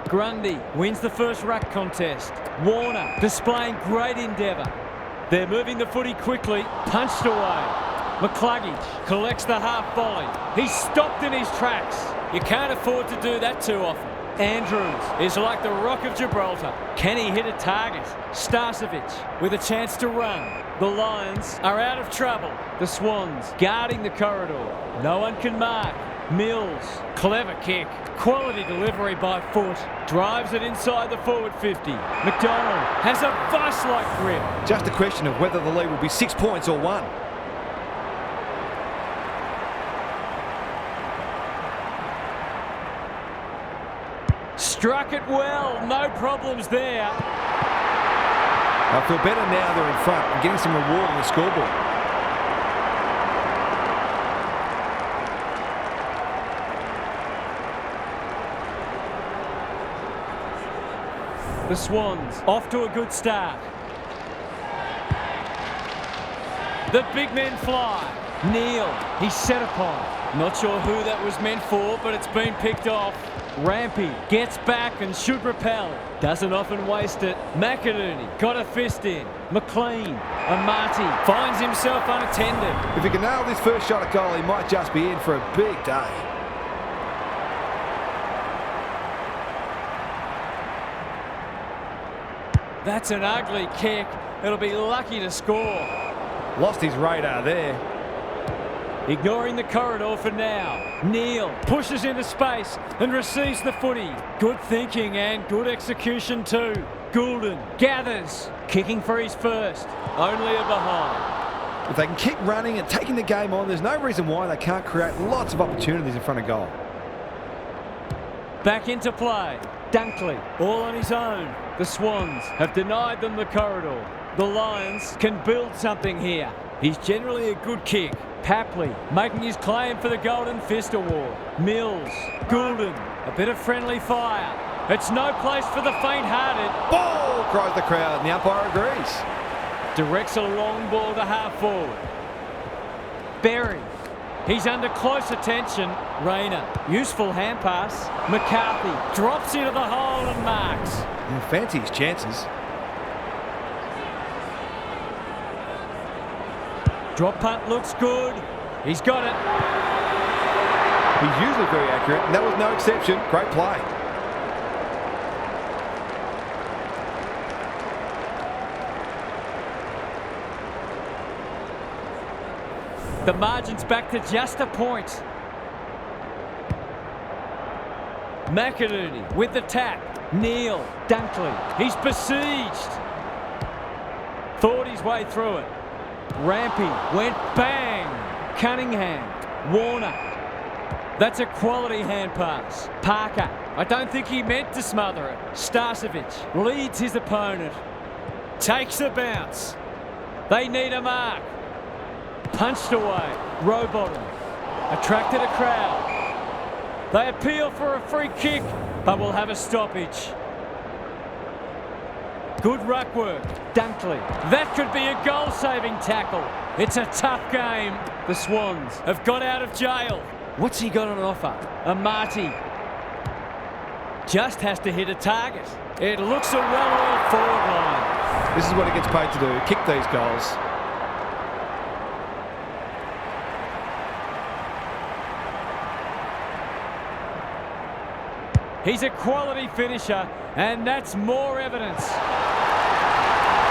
Grundy wins the first ruck contest. Warner displaying great endeavour. They're moving the footy quickly, punched away. McCluggage collects the half volley. He's stopped in his tracks. You can't afford to do that too often. Andrews is like the Rock of Gibraltar. Can he hit a target? Starcevic with a chance to run. The Lions are out of trouble. The Swans guarding the corridor. No one can mark. Mills, clever kick. Quality delivery by foot. Drives it inside the forward 50. McDonald has a vice-like grip. Just a question of whether the lead will be 6 points or 1. Struck it well, no problems there. I feel better now they're in front and getting some reward on the scoreboard. The Swans off to a good start. The big men fly. Neal, he's set upon. Not sure who that was meant for, but it's been picked off. Rampy gets back and should repel. Doesn't often waste it. McInerney got a fist in. McLean, Amati finds himself unattended. If he can nail this first shot at goal, he might just be in for a big day. That's an ugly kick. It'll be lucky to score. Lost his radar there. Ignoring the corridor for now. Neal pushes into space and receives the footy. Good thinking and good execution too. Goulden gathers, kicking for his first. Only a behind. If they can keep running and taking the game on, there's no reason why they can't create lots of opportunities in front of goal. Back into play. Dunkley, all on his own. The Swans have denied them the corridor. The Lions can build something here. He's generally a good kick. Papley making his claim for the Golden Fist Award. Mills, Goulden, a bit of friendly fire. It's no place for the faint-hearted. Ball, cries the crowd, and the umpire agrees. Directs a long ball to half forward. Berry, he's under close attention. Rayner, useful hand pass. McCarthy drops into the hole and marks. He'll fancy his chances. Drop punt looks good. He's got it. He's usually very accurate, and that was no exception. Great play. The margin's back to just a point. McInerney with the tap. Neal, Dunkley. He's besieged. Thought his way through it. Rampy went bang. Cunningham, Warner. That's a quality hand pass. Parker, I don't think he meant to smother it. Starcevic leads his opponent. Takes a bounce. They need a mark. Punched away. Rowbottom attracted a crowd. They appeal for a free kick, but will have a stoppage. Good ruck work. Dunkley. That could be a goal-saving tackle. It's a tough game. The Swans have got out of jail. What's he got on offer? Amati just has to hit a target. It looks a well-oiled forward line. This is what he gets paid to do, kick these goals. He's a quality finisher, and that's more evidence.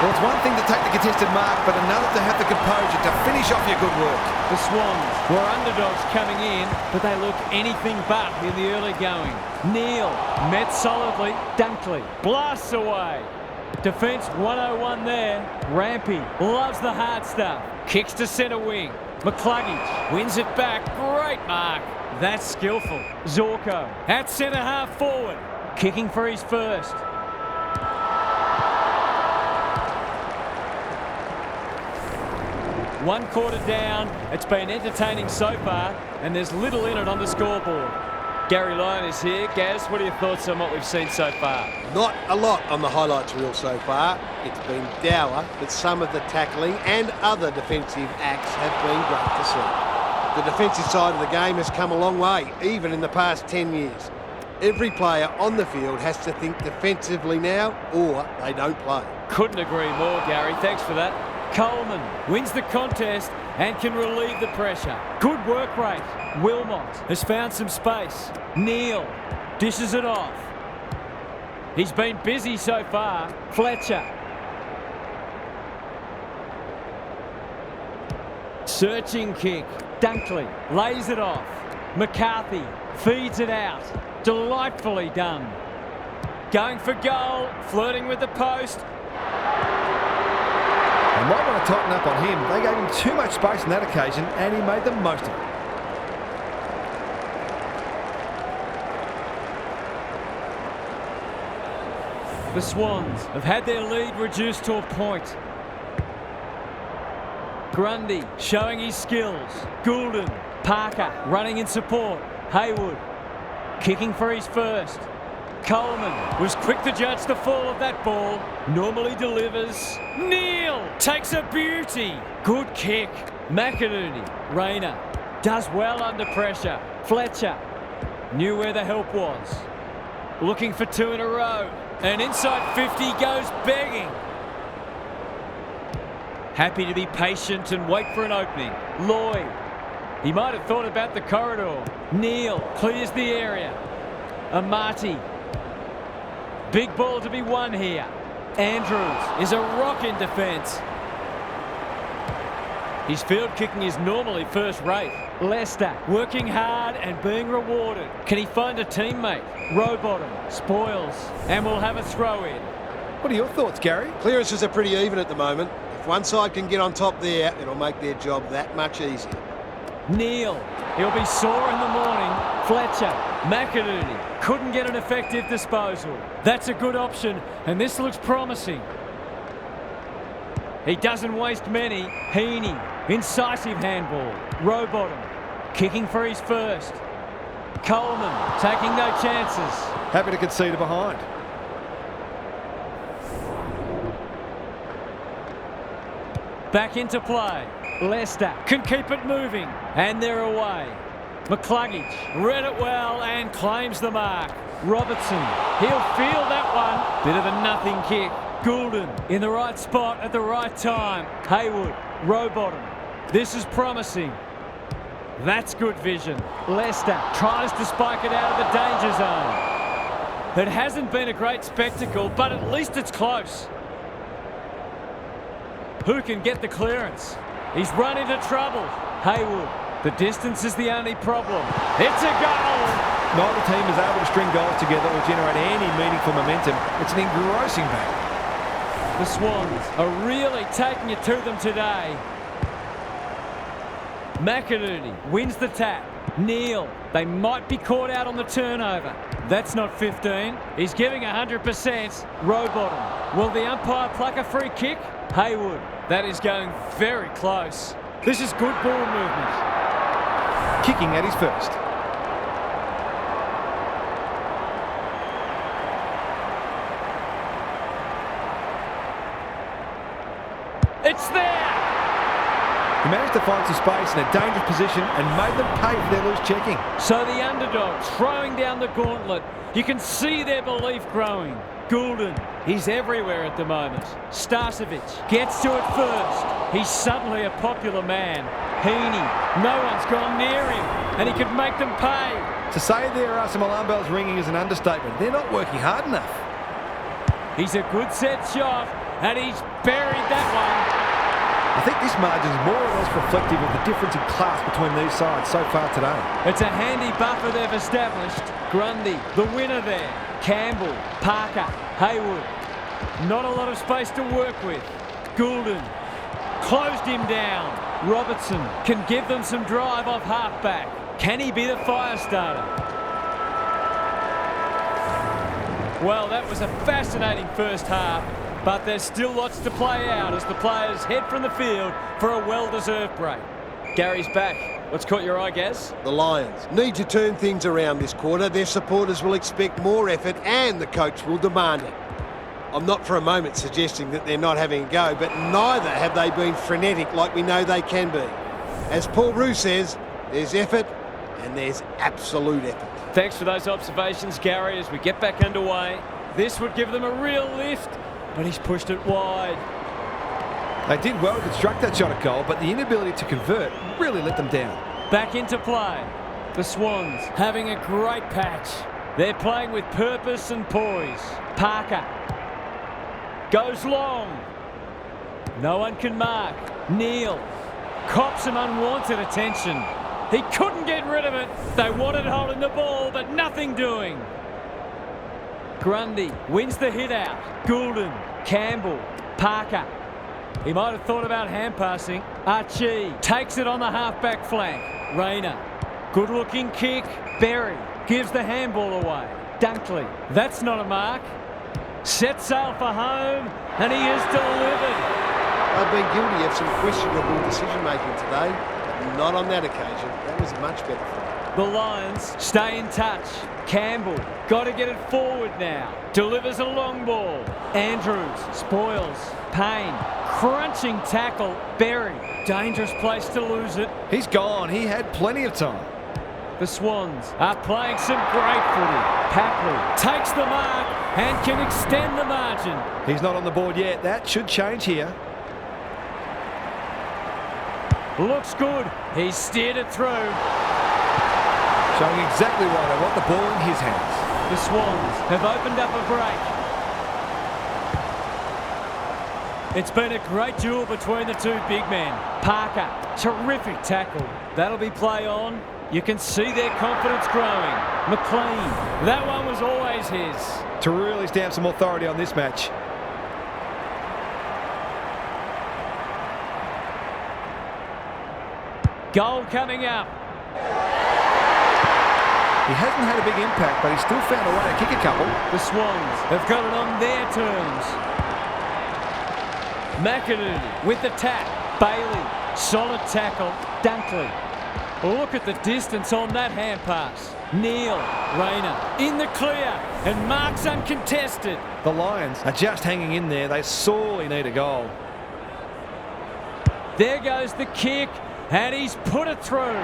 Well, it's one thing to take the contested mark, but another to have the composure to finish off your good work. The Swans were underdogs coming in, but they look anything but in the early going. Neal met solidly. Dunkley blasts away. Defence 101 there. Rampy loves the hard stuff. Kicks to centre wing. McCluggage wins it back. Great mark. That's skillful. Zorko at centre half forward. Kicking for his first. One quarter down. It's been entertaining so far, and there's little in it on the scoreboard. Gary Lyon is here. Gaz, what are your thoughts on what we've seen so far? Not a lot on the highlights reel so far. It's been dour, but some of the tackling and other defensive acts have been great to see. The defensive side of the game has come a long way, even in the past 10 years. Every player on the field has to think defensively now, or they don't play. Couldn't agree more, Gary. Thanks for that. Coleman wins the contest and can relieve the pressure. Good work rate. Wilmot has found some space. Neal dishes it off. He's been busy so far. Fletcher. Searching kick. Dunkley lays it off. McCarthy feeds it out. Delightfully done. Going for goal. Flirting with the post. They might want to tighten up on him. They gave him too much space on that occasion, and he made the most of it. The Swans have had their lead reduced to a point. Grundy showing his skills. Goulden, Parker running in support. Haywood kicking for his first. Coleman was quick to judge the fall of that ball. Normally delivers. Neal takes a beauty. Good kick. McInerney. Rayner does well under pressure. Fletcher knew where the help was. Looking for two in a row. And inside 50 goes begging. Happy to be patient and wait for an opening. Lloyd. He might have thought about the corridor. Neal clears the area. Amati. Big ball to be won here. Andrews is a rock in defence. His field kicking is normally first rate. Lester working hard and being rewarded. Can he find a teammate? Rowbottom spoils and will have a throw in. What are your thoughts, Gary? Clearances are pretty even at the moment. If one side can get on top there, it'll make their job that much easier. Neal, he'll be sore in the morning. Fletcher, McInerney couldn't get an effective disposal. That's a good option, and this looks promising. He doesn't waste many. Heaney, incisive handball. Rowbottom, kicking for his first. Coleman, taking no chances. Happy to concede a behind. Back into play. Lester can keep it moving, and they're away. McCluggage read it well and claims the mark. Robertson, he'll feel that one. Bit of a nothing kick. Goulden in the right spot at the right time. Haywood, Rowbottom. This is promising. That's good vision. Lester tries to spike it out of the danger zone. It hasn't been a great spectacle, but at least it's close. Who can get the clearance? He's run into trouble. Haywood. The distance is the only problem. It's a goal! Neither team is able to string goals together or generate any meaningful momentum. It's an engrossing battle. The Swans are really taking it to them today. McInerney wins the tap. Neal, they might be caught out on the turnover. That's not 15. He's giving 100%. Rowbottom. Will the umpire pluck a free kick? Haywood. That is going very close. This is good ball movement. Kicking at his first. It's there! He managed to find some space in a dangerous position and made them pay for their loose checking. So the underdog throwing down the gauntlet. You can see their belief growing. Goulden, he's everywhere at the moment. Starcevic gets to it first. He's suddenly a popular man. Heaney, no one's gone near him, and he could make them pay. To say there are some alarm bells ringing is an understatement. They're not working hard enough. He's a good set shot, and he's buried that one. I think this margin is more or less reflective of the difference in class between these sides so far today. It's a handy buffer they've established. Grundy, the winner there. Campbell, Parker, Haywood. Not a lot of space to work with. Goulden closed him down. Robertson can give them some drive off halfback. Can he be the fire starter? Well, that was a fascinating first half, but there's still lots to play out as the players head from the field for a well-deserved break. Gary's back. What's caught your eye, Gaz? The Lions need to turn things around this quarter. Their supporters will expect more effort and the coach will demand it. I'm not for a moment suggesting that they're not having a go, but neither have they been frenetic like we know they can be. As Paul Roux says, there's effort and there's absolute effort. Thanks for those observations, Gary, as we get back underway. This would give them a real lift, but he's pushed it wide. They did well to construct that shot at goal, but the inability to convert really let them down. Back into play. The Swans having a great patch. They're playing with purpose and poise. Parker goes long. No one can mark. Neal cops some unwanted attention. He couldn't get rid of it. They wanted holding the ball, but nothing doing. Grundy wins the hit out. Goulden, Campbell, Parker. He might have thought about hand passing. Archie takes it on the half-back flank. Rayner, good-looking kick. Berry gives the handball away. Dunkley, that's not a mark. Sets sail for home, and he is delivered. They've been guilty of some questionable decision-making today, but not on that occasion. That was much better for them. The Lions stay in touch. Campbell, got to get it forward now. Delivers a long ball. Andrews, spoils. Payne, crunching tackle. Berry, dangerous place to lose it. He's gone. He had plenty of time. The Swans are playing some great footy. Papley takes the mark and can extend the margin. He's not on the board yet. That should change here. Looks good. He's steered it through. Showing exactly why they want the ball in his hands. The Swans have opened up a break. It's been a great duel between the two big men. Parker, terrific tackle. That'll be play on. You can see their confidence growing. McLean, that one was always his. To really stamp some authority on this match. Goal coming up. He hasn't had a big impact, but he's still found a way to kick a couple. The Swans have got it on their terms. McInerney with the tap. Bailey, solid tackle. Dunkley. Look at the distance on that hand pass. Neal, Rayner in the clear and marks uncontested. The Lions are just hanging in there. They sorely need a goal. There goes the kick and he's put it through.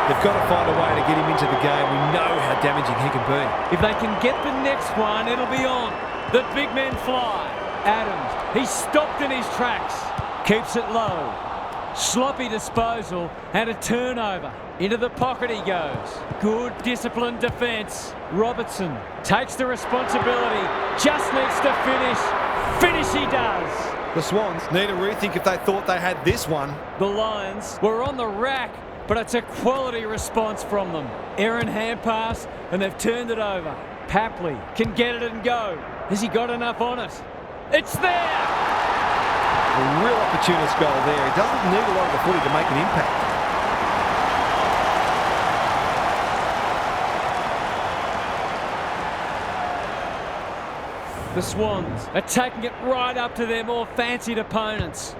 They've got to find a way to get him into the game. We know how damaging he can be. If they can get the next one, it'll be on. The big men fly. Adams, he's stopped in his tracks. Keeps it low. Sloppy disposal and a turnover. Into the pocket he goes. Good disciplined defence. Robertson takes the responsibility. Just needs to finish. Finish he does. The Swans need a rethink if they thought they had this one. The Lions were on the rack, but it's a quality response from them. Errant hand pass and they've turned it over. Papley can get it and go. Has he got enough on it? It's there! A real opportunist goal there. He doesn't need a lot of the footy to make an impact. The Swans are taking it right up to their more fancied opponents.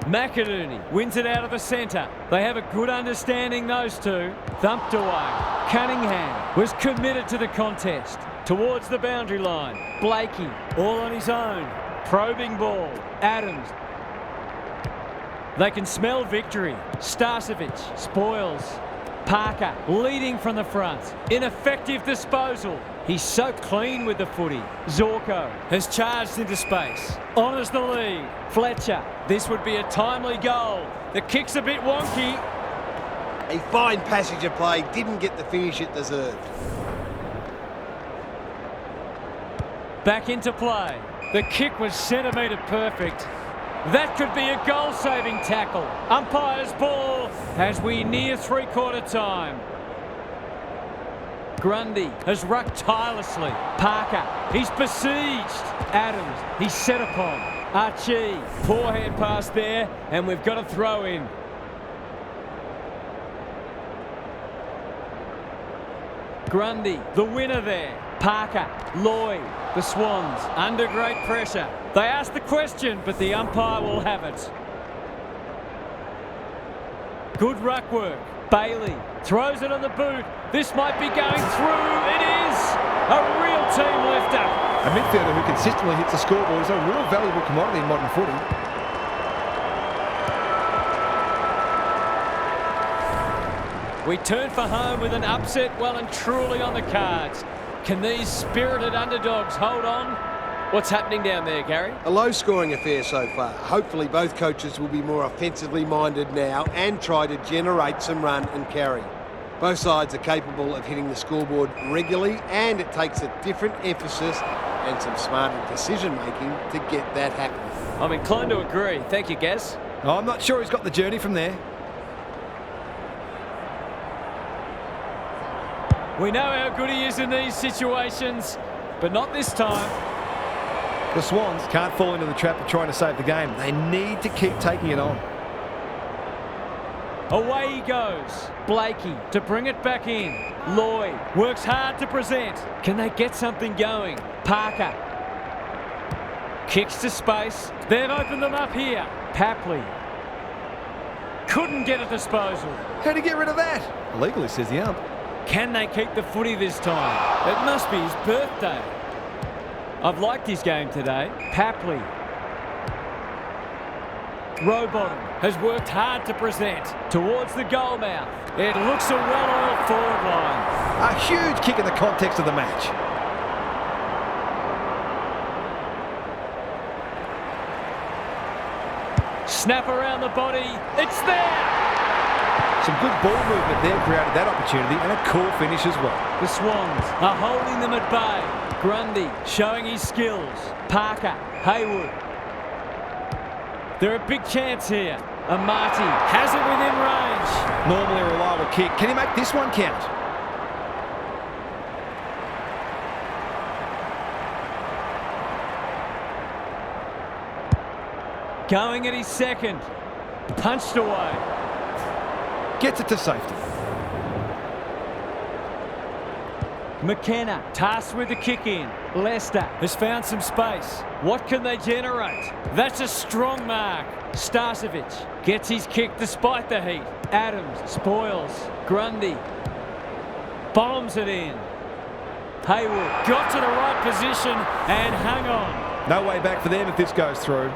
McInerney wins it out of the centre. They have a good understanding, those two. Thumped away. Cunningham was committed to the contest. Towards the boundary line. Blakey all on his own. Probing ball. Adams. They can smell victory. Starcevic spoils. Parker leading from the front. Ineffective disposal. He's so clean with the footy. Zorko has charged into space. Honours the lead. Fletcher. This would be a timely goal. The kick's a bit wonky. A fine passage of play. Didn't get the finish it deserved. Back into play. The kick was centimetre perfect. That could be a goal-saving tackle. Umpire's ball as we near three-quarter time. Grundy has rucked tirelessly. Parker, he's besieged. Adams, he's set upon. Archie, poor hand pass there, and we've got a throw in. Grundy, the winner there. Parker, Lloyd, the Swans under great pressure. They ask the question, but the umpire will have it. Good ruck work. Bailey throws it on the boot. This might be going through. It is a real team lifter. A midfielder who consistently hits the scoreboard is a real valuable commodity in modern footy. We turn for home with an upset well and truly on the cards. Can these spirited underdogs hold on? What's happening down there, Gary? A low-scoring affair so far. Hopefully both coaches will be more offensively minded now and try to generate some run and carry. Both sides are capable of hitting the scoreboard regularly, and it takes a different emphasis and some smarter decision-making to get that happening. I'm inclined to agree. Thank you, Gaz. Oh, I'm not sure he's got the journey from there. We know how good he is in these situations, but not this time. The Swans can't fall into the trap of trying to save the game. They need to keep taking it on. Away he goes. Blakey to bring it back in. Lloyd works hard to present. Can they get something going? Parker kicks to space. They've opened them up here. Papley couldn't get a disposal. How'd he get rid of that? Illegally, says the ump. Can they keep the footy this time? It must be his birthday. I've liked his game today. Papley. Rowbottom has worked hard to present towards the goal mouth. It looks a well-oiled forward line. A huge kick in the context of the match. Snap around the body. It's there! Some good ball movement there created that opportunity, and a cool finish as well. The Swans are holding them at bay. Grundy showing his skills. Parker, Haywood. They're a big chance here. Amati has it within range. Normally a reliable kick. Can he make this one count? Going at his second. Punched away. Gets it to safety. McKenna tasked with the kick in. Leicester has found some space. What can they generate? That's a strong mark. Starcevic gets his kick despite the heat. Adams spoils. Grundy bombs it in. Haywood got to the right position and hung on. No way back for them if this goes through.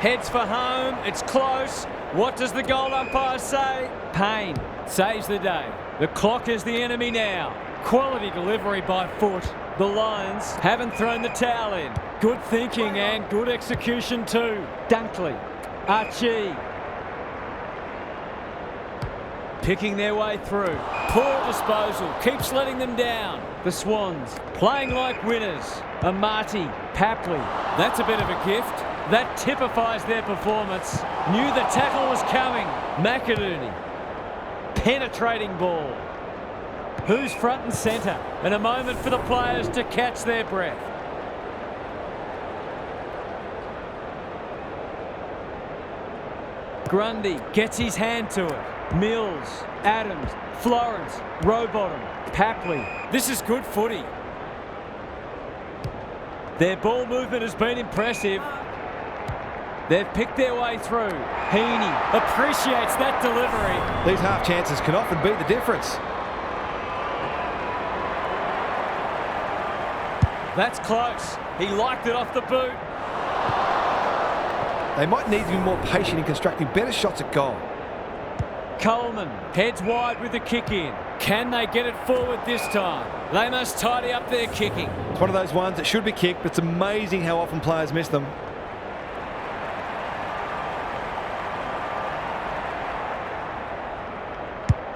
Heads for home. It's close. What does the goal umpire say? Payne saves the day. The clock is the enemy now. Quality delivery by Foot. The Lions haven't thrown the towel in. Good thinking and good execution too. Dunkley. Archie. Picking their way through. Poor disposal. Keeps letting them down. The Swans playing like winners. Amati. Papley. That's a bit of a gift. That typifies their performance. Knew the tackle was coming. McInerney. Penetrating ball. Who's front and centre? And a moment for the players to catch their breath. Grundy gets his hand to it. Mills, Adams, Florence, Rowbottom, Papley. This is good footy. Their ball movement has been impressive. They've picked their way through. Heaney appreciates that delivery. These half chances can often be the difference. That's close. He liked it off the boot. They might need to be more patient in constructing better shots at goal. Coleman heads wide with the kick in. Can they get it forward this time? They must tidy up their kicking. It's one of those ones that should be kicked, but it's amazing how often players miss them.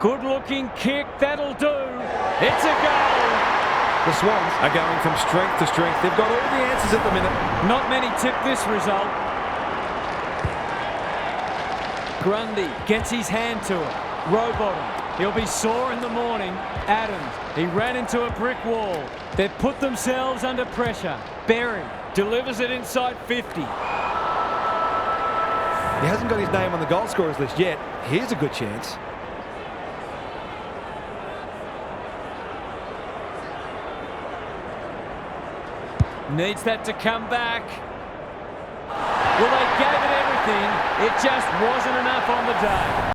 Good looking kick, that'll do. It's a goal. The Swans are going from strength to strength. They've got all the answers at the minute. Not many tip this result. Grundy gets his hand to it. Rowbottom, he'll be sore in the morning. Adams, he ran into a brick wall. They've put themselves under pressure. Berry delivers it inside 50. He hasn't got his name on the goal scorers list yet. Here's a good chance. Needs that to come back. Well, they gave it everything. It just wasn't enough on the day.